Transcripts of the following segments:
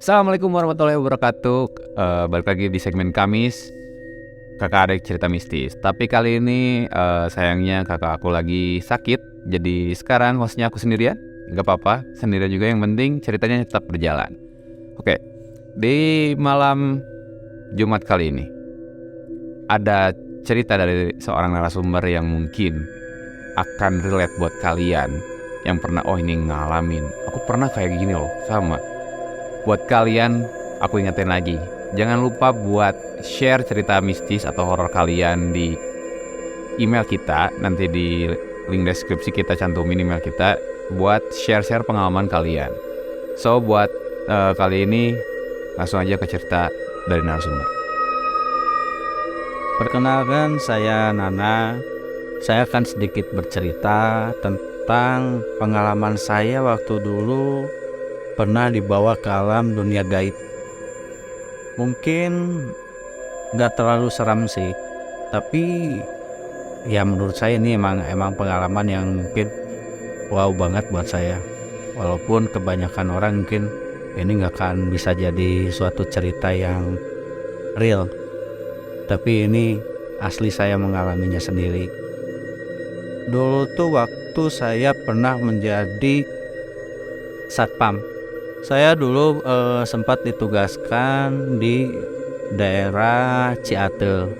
Assalamualaikum warahmatullahi wabarakatuh. Balik lagi di segmen Kamis Kakak Adik Cerita Mistis. Tapi kali ini sayangnya kakak aku lagi sakit. Jadi sekarang hostnya aku sendirian. Gak apa-apa, sendirian juga, yang penting ceritanya tetap berjalan. Oke, di malam Jumat kali ini ada cerita dari seorang narasumber yang mungkin akan relate buat kalian yang pernah, oh ini ngalamin, aku pernah kayak gini loh, sama. Buat kalian, aku ingetin lagi, jangan lupa buat share cerita mistis atau horor kalian di email kita. Nanti di link deskripsi kita cantumin email kita buat share-share pengalaman kalian. So buat kali ini langsung aja ke cerita dari narasumber. Perkenalkan, saya Nana. Saya akan sedikit bercerita tentang pengalaman saya waktu dulu pernah dibawa ke alam dunia gaib. Mungkin nggak terlalu seram sih, tapi ya menurut saya ini emang pengalaman yang mungkin wow banget buat saya. Walaupun kebanyakan orang mungkin ini nggak akan bisa jadi suatu cerita yang real, tapi ini asli saya mengalaminya sendiri. Dulu tuh waktu saya pernah menjadi satpam. Saya dulu sempat ditugaskan di daerah Ciatel,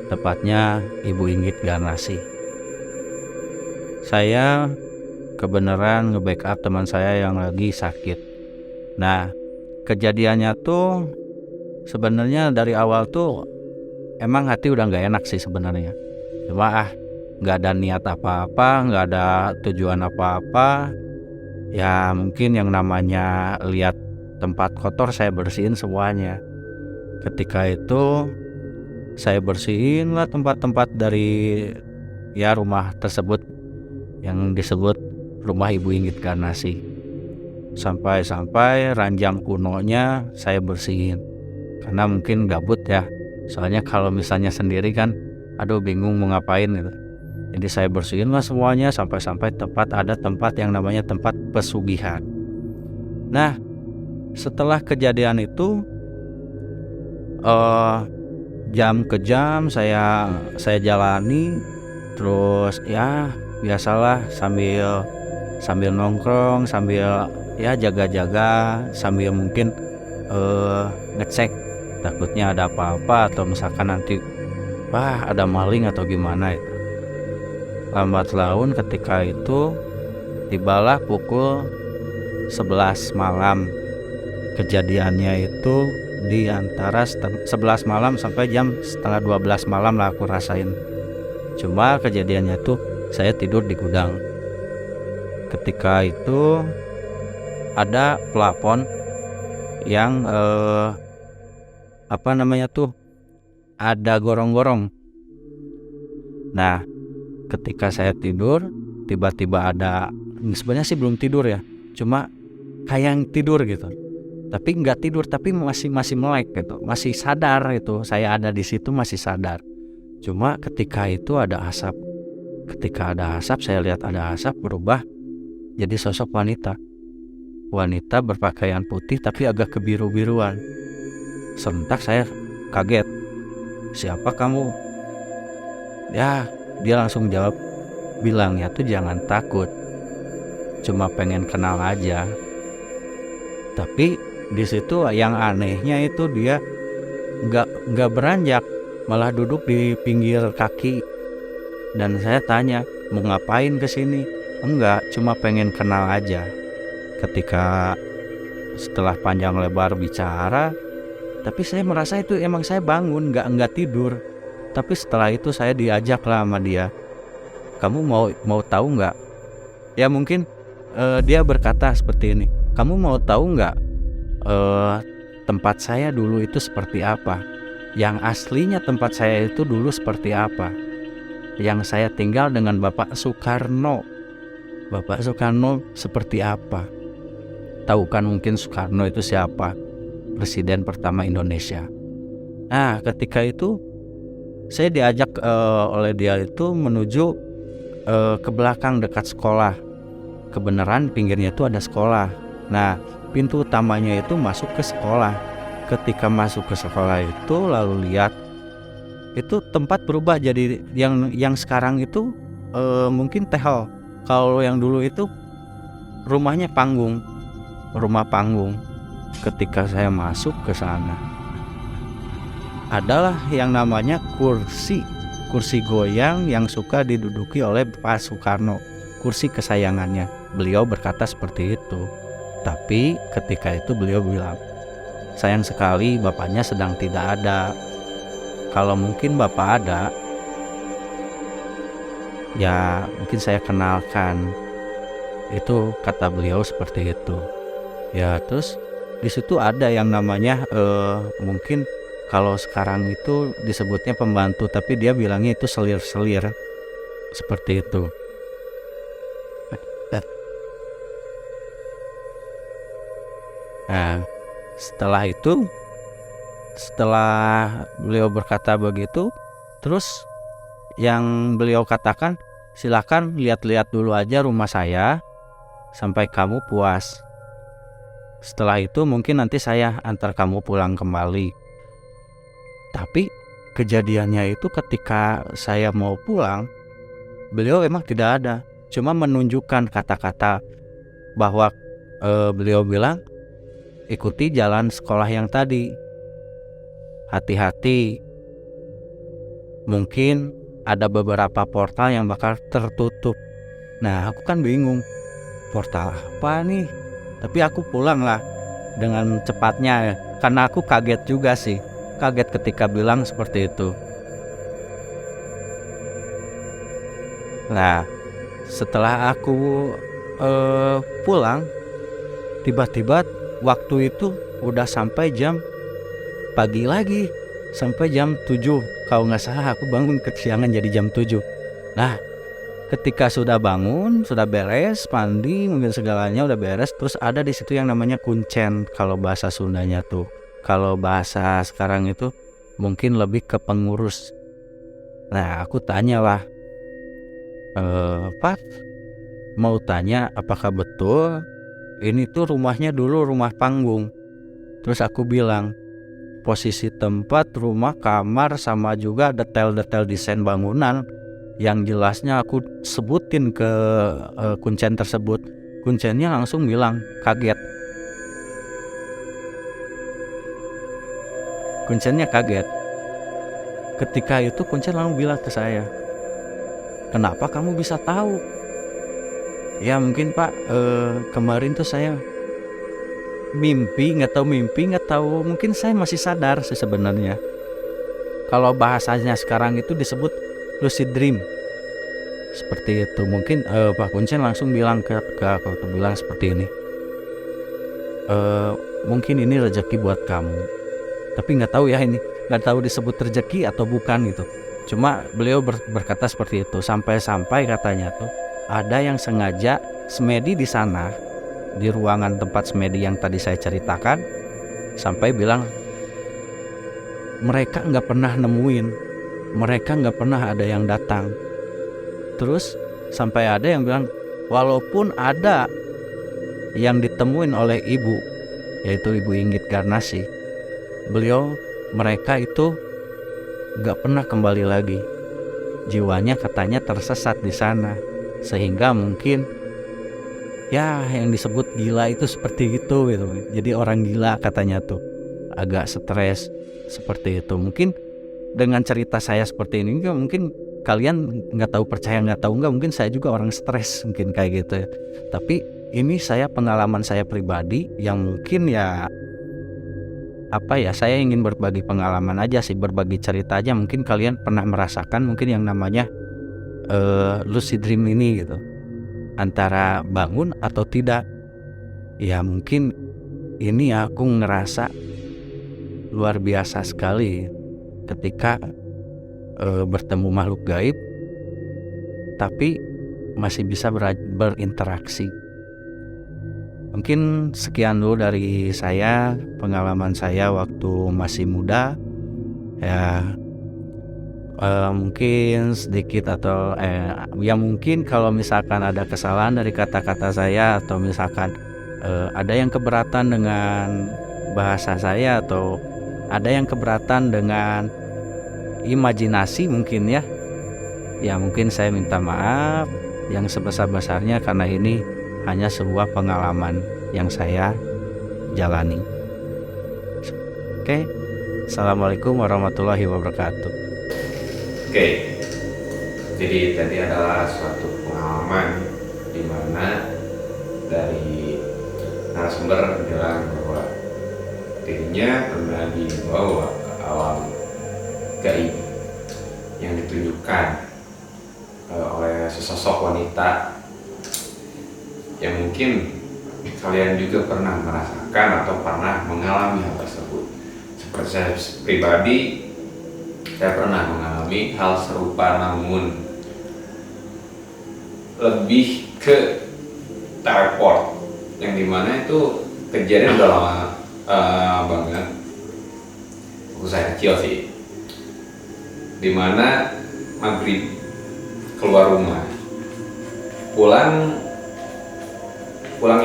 tepatnya Ibu Inggit Garnasi. Saya kebenaran nge-backup teman saya yang lagi sakit. Nah, kejadiannya tuh sebenarnya dari awal tuh emang hati udah gak enak sih sebenarnya. Cuma gak ada niat apa-apa, gak ada tujuan apa-apa. Ya mungkin yang namanya lihat tempat kotor saya bersihin semuanya. Ketika itu saya bersihin lah tempat-tempat dari ya rumah tersebut yang disebut rumah Ibu Inggit Garnasi. Sampai ranjang kunonya saya bersihin, karena mungkin gabut ya. Soalnya kalau misalnya sendiri kan aduh bingung mau ngapain gitu. Jadi saya bersihin lah semuanya sampai ada tempat yang namanya tempat pesugihan. Nah, setelah kejadian itu jam ke jam saya jalani, terus ya biasalah sambil nongkrong, sambil ya jaga-jaga, sambil mungkin ngecek takutnya ada apa-apa atau misalkan nanti ada maling atau gimana itu. Lambat laun ketika itu tibalah pukul 11 malam. Kejadiannya itu di antara 11 malam sampai jam setengah 12 malam lah aku rasain. Cuma kejadiannya tuh saya tidur di gudang. Ketika itu ada plafon yang ada gorong-gorong. Nah, ketika saya tidur, tiba-tiba ada, sebenarnya sih belum tidur ya, cuma kayak yang tidur gitu. Tapi nggak tidur, tapi masih melek gitu, masih sadar itu. Saya ada di situ masih sadar. Cuma ketika itu ada asap. Ketika ada asap, saya lihat ada asap berubah jadi sosok wanita. Wanita berpakaian putih tapi agak kebiru-biruan. Serentak saya kaget. Siapa kamu? Ya, dia langsung jawab, bilangnya tuh jangan takut, cuma pengen kenal aja. Tapi di situ yang anehnya itu dia nggak beranjak, malah duduk di pinggir kaki. Dan saya tanya, mau ngapain kesini? Enggak, cuma pengen kenal aja. Ketika setelah panjang lebar bicara, tapi saya merasa itu emang saya bangun, nggak tidur. Tapi setelah itu saya diajak lah sama dia. Kamu mau tahu nggak? Ya mungkin dia berkata seperti ini. Kamu mau tahu nggak tempat saya dulu itu seperti apa? Yang aslinya tempat saya itu dulu seperti apa? Yang saya tinggal dengan Bapak Soekarno. Bapak Soekarno seperti apa? Tahu kan mungkin Soekarno itu siapa? Presiden pertama Indonesia. Nah, ketika itu saya diajak oleh dia itu menuju ke belakang dekat sekolah. Kebenaran pinggirnya itu ada sekolah. Nah, pintu utamanya itu masuk ke sekolah. Ketika masuk ke sekolah itu lalu lihat itu tempat berubah jadi yang sekarang itu mungkin tehel. Kalau yang dulu itu rumah panggung. Ketika saya masuk ke sana adalah yang namanya kursi goyang yang suka diduduki oleh Pak Soekarno, kursi kesayangannya. Beliau berkata seperti itu. Tapi ketika itu beliau bilang, sayang sekali bapaknya sedang tidak ada. Kalau mungkin bapak ada, ya mungkin saya kenalkan. Itu kata beliau seperti itu. Ya terus di situ ada yang namanya mungkin kalau sekarang itu disebutnya pembantu, tapi dia bilangnya itu selir-selir seperti itu. Nah, setelah beliau berkata begitu, terus yang beliau katakan, silakan lihat-lihat dulu aja rumah saya sampai kamu puas. Setelah itu mungkin nanti saya antar kamu pulang kembali. Tapi kejadiannya itu ketika saya mau pulang, beliau emang tidak ada, cuma menunjukkan kata-kata bahwa beliau bilang, ikuti jalan sekolah yang tadi, hati-hati, mungkin ada beberapa portal yang bakal tertutup. Nah aku kan bingung, portal apa nih? Tapi aku pulang lah dengan cepatnya, karena aku kaget juga sih, kaget ketika bilang seperti itu. Nah setelah aku pulang, tiba-tiba waktu itu udah sampai jam pagi lagi, sampai jam 7. Kalau nggak salah aku bangun kesiangan jadi jam 7. Nah ketika sudah bangun, sudah beres, mandi, mungkin segalanya udah beres, terus ada di situ yang namanya kuncen kalau bahasa Sundanya tuh. Kalau bahasa sekarang itu mungkin lebih ke pengurus. Nah aku tanyalah, Pak, mau tanya apakah betul ini tuh rumahnya dulu rumah panggung. Terus aku bilang, posisi tempat, rumah, kamar, sama juga detail-detail desain bangunan yang jelasnya aku sebutin ke kuncen tersebut. Kuncennya langsung bilang kaget. Kuncennya kaget. Ketika itu kuncen langsung bilang ke saya, kenapa kamu bisa tahu? Ya mungkin Pak, kemarin tuh saya mimpi, nggak tahu, mungkin saya masih sadar sih sebenarnya. Kalau bahasanya sekarang itu disebut lucid dream, seperti itu. Mungkin Pak Kuncen langsung bilang ke aku, bilang seperti ini, mungkin ini rezeki buat kamu, tapi nggak tahu ya, ini nggak tahu disebut rezeki atau bukan gitu. Cuma beliau berkata seperti itu. Sampai katanya tuh ada yang sengaja semedi di sana, di ruangan tempat semedi yang tadi saya ceritakan, sampai bilang mereka nggak pernah nemuin, mereka nggak pernah ada yang datang. Terus sampai ada yang bilang, walaupun ada yang ditemuin oleh ibu, yaitu Ibu Inggit Garnasi, mereka itu nggak pernah kembali lagi. Jiwanya katanya tersesat di sana, sehingga mungkin ya yang disebut gila itu seperti itu gitu. Jadi orang gila katanya tuh agak stres seperti itu. Mungkin dengan cerita saya seperti ini mungkin kalian nggak tahu percaya nggak tahu nggak, mungkin saya juga orang stres mungkin kayak gitu ya. Tapi ini pengalaman saya pribadi yang mungkin ya saya ingin berbagi pengalaman aja sih, berbagi cerita aja. Mungkin kalian pernah merasakan mungkin yang namanya lucid dream ini gitu, antara bangun atau tidak. Ya mungkin ini aku ngerasa luar biasa sekali ketika bertemu makhluk gaib tapi masih bisa berinteraksi. Mungkin sekian dulu dari saya, pengalaman saya waktu masih muda ya. Mungkin sedikit atau ya mungkin kalau misalkan ada kesalahan dari kata-kata saya, atau misalkan ada yang keberatan dengan bahasa saya atau ada yang keberatan dengan imajinasi mungkin ya. Ya mungkin saya minta maaf yang sebesar-besarnya karena ini hanya sebuah pengalaman yang saya jalani. Oke. Assalamualaikum warahmatullahi wabarakatuh. Oke, jadi tadi adalah suatu pengalaman di mana dari narasumber bilang bahwa dirinya pernah dibawa ke alam gaib yang ditunjukkan oleh sesosok wanita yang mungkin kalian juga pernah merasakan atau pernah mengalami hal tersebut. Seperti saya pribadi, saya pernah mengalami hal serupa, namun lebih ke teleport, yang dimana itu kejadian udah lama banget. Waktu saya kecil sih, dimana maghrib keluar rumah, pulang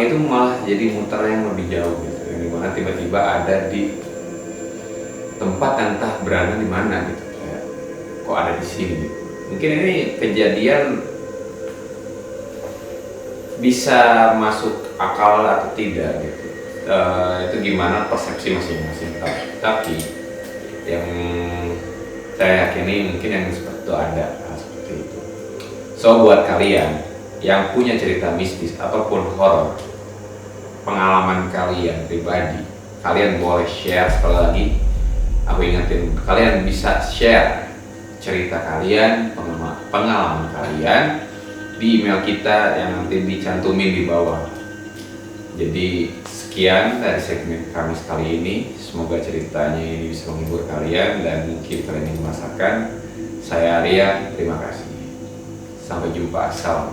itu malah jadi muter yang lebih jauh gitu, yang dimana tiba-tiba ada di tempat entah berada di mana gitu, kayak kok ada di sini. Mungkin ini kejadian bisa masuk akal atau tidak gitu. Itu gimana persepsi masing-masing. Tapi yang saya yakini mungkin yang seperti itu ada hal seperti itu. So buat kalian yang punya cerita mistis ataupun horor, pengalaman kalian pribadi, kalian boleh share. Sekali lagi aku ingetin, kalian bisa share cerita kalian, pengalaman kalian di email kita yang nanti dicantumin di bawah. Jadi sekian dari segmen Kamis kali ini. Semoga ceritanya ini bisa menghibur kalian dan mungkin kalian ingin merasakan. Saya Arya, terima kasih. Sampai jumpa. Salam.